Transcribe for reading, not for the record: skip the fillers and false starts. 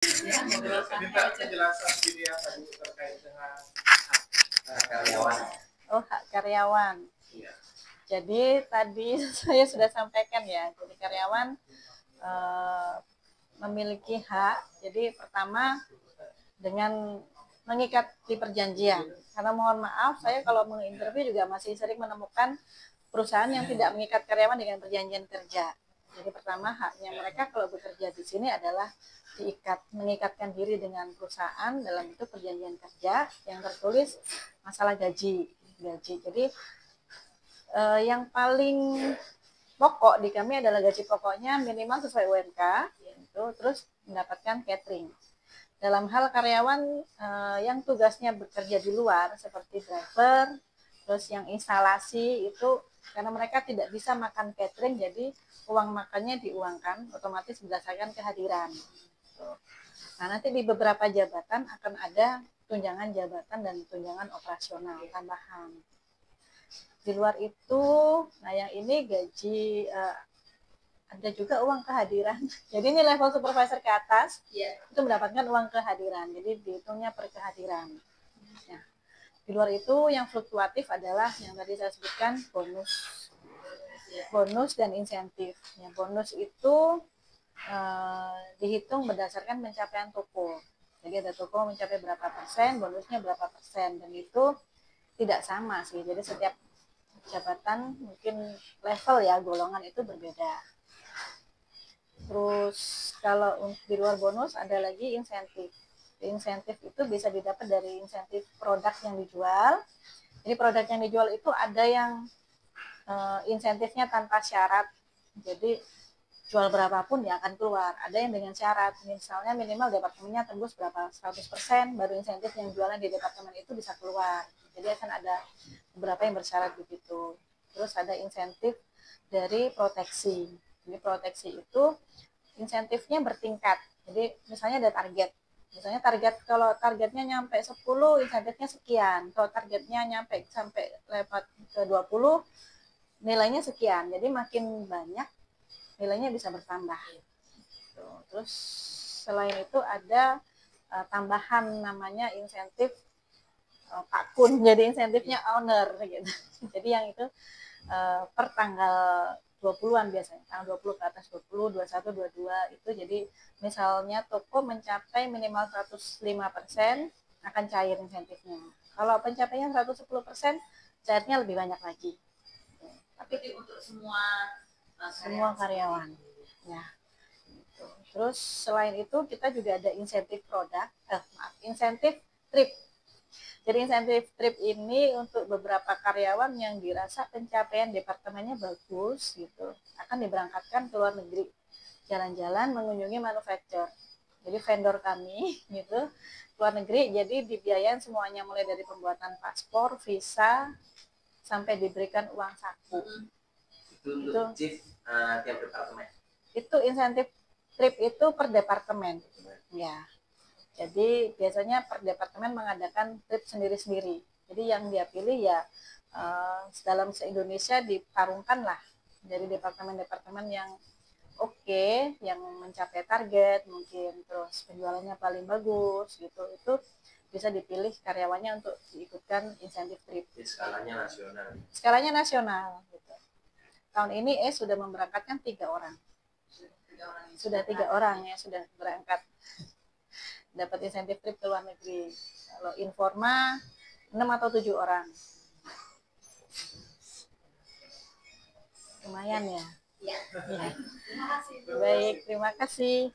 Minta penjelasan ini apa Bu terkait dengan hak karyawan. Oh, hak karyawan. Iya. Jadi tadi saya sudah sampaikan ya, jadi karyawan memiliki hak. Jadi pertama dengan mengikat di perjanjian. Karena mohon maaf, saya kalau menginterview juga masih sering menemukan perusahaan yang tidak mengikat karyawan dengan perjanjian kerja. Jadi pertama haknya mereka kalau bekerja di sini adalah mengikatkan diri dengan perusahaan dalam bentuk perjanjian kerja yang tertulis masalah gaji. Jadi yang paling pokok di kami adalah gaji pokoknya minimal sesuai UMK, itu terus mendapatkan catering. Dalam hal karyawan yang tugasnya bekerja di luar seperti driver, terus yang instalasi itu karena mereka tidak bisa makan catering, jadi uang makannya diuangkan otomatis berdasarkan kehadiran. Nah, nanti di beberapa jabatan akan ada tunjangan jabatan dan tunjangan operasional tambahan. Di luar itu, nah yang ini gaji ada juga uang kehadiran. Jadi ini level supervisor ke atas, itu mendapatkan uang kehadiran. Jadi dihitungnya per kehadiran. Nah, di luar itu yang fluktuatif adalah yang tadi saya sebutkan bonus dan insentif. Ya, bonus itu dihitung berdasarkan pencapaian toko. Jadi ada toko mencapai berapa persen, bonusnya berapa persen, dan itu tidak sama sih. Jadi setiap jabatan mungkin level ya golongan itu berbeda. Terus kalau di luar bonus ada lagi insentif. Insentif itu bisa didapat dari insentif produk yang dijual. Jadi produk yang dijual itu ada yang insentifnya tanpa syarat. Jadi jual berapapun ya akan keluar. Ada yang dengan syarat, misalnya minimal departemennya tembus berapa 100%, baru insentif yang jualan di departemen itu bisa keluar. Jadi akan ada beberapa yang bersyarat begitu. Terus ada insentif dari proteksi. Jadi proteksi itu insentifnya bertingkat. Jadi misalnya ada target. Misalnya kalau targetnya nyampe 10, insentifnya sekian. Kalau targetnya nyampe sampai lewat ke 20, nilainya sekian. Jadi makin banyak nilainya bisa bertambah. Terus selain itu ada tambahan namanya insentif Pak Kun. Jadi insentifnya owner gitu. Jadi yang itu per tanggal 20-an biasanya, tanggal 20 ke atas 20, 21, 22 itu. Jadi misalnya toko mencapai minimal 105% akan cair insentifnya. Kalau pencapaian 110%, cairnya lebih banyak lagi. Tapi untuk semua karyawan. Ya. Terus selain itu kita juga ada insentif produk, insentif trip. Jadi insentif trip ini untuk beberapa karyawan yang dirasa pencapaian departemennya bagus gitu, akan diberangkatkan ke luar negeri, jalan-jalan mengunjungi manufaktur. Jadi vendor kami gitu ke luar negeri, jadi dibiayain semuanya mulai dari pembuatan paspor, visa, sampai diberikan uang saku. Itu untuk chief tiap departemen. Itu insentif trip itu per departemen. Ya. Jadi biasanya per departemen mengadakan trip sendiri-sendiri. Jadi yang dia pilih ya dalam se-Indonesia ditarungkan lah dari departemen-departemen yang oke, yang mencapai target mungkin, terus penjualannya paling bagus gitu. Itu bisa dipilih karyawannya untuk diikutkan insentif trip. Di skalanya nasional. Skalanya nasional gitu. Tahun ini sudah memberangkatkan 3 orang. Sudah 3 orang ya sudah berangkat dapat insentif trip ke luar negeri. Kalau Informa 6 atau 7 orang. Lumayan ya. Ya. Baik, terima kasih.